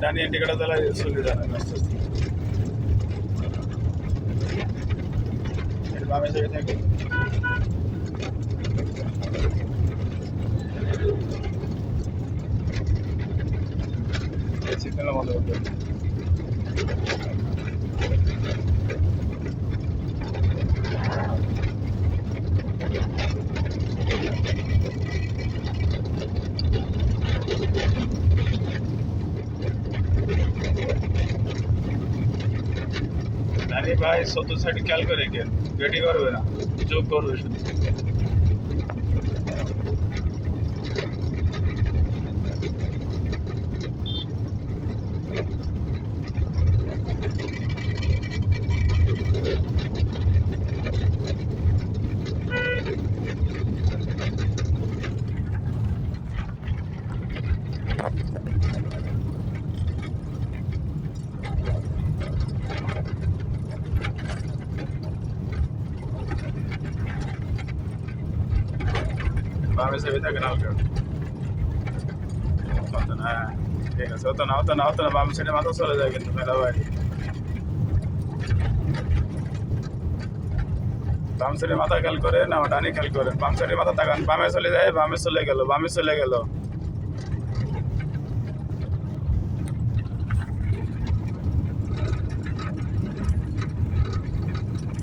ডানি টিকাটা চালাই চলে যাবেন আস্তে আস্তে। এটা বামে যাবে থাকে সিগন্যাল বন্ধ করতে হবে। ডানি ভাই সত্তর সাইড খেয়াল করে গেন, গেটি করবে না, যোগ করবে শুধু। বামে যাবে থাকে না ওকে, হতো না। ঠিক আছে, হতো না হতো না হতো না, বাম সাইডে মাথা চলে যায় কিন্তু মেলা ভাই। বাম সাইডে মাথা খেয়াল করে না, ডানি খেয়াল করেন। বাম সাইডে মাথা তাকান, বামে চলে যায়, বামে চলে গেল, বামে চলে গেল।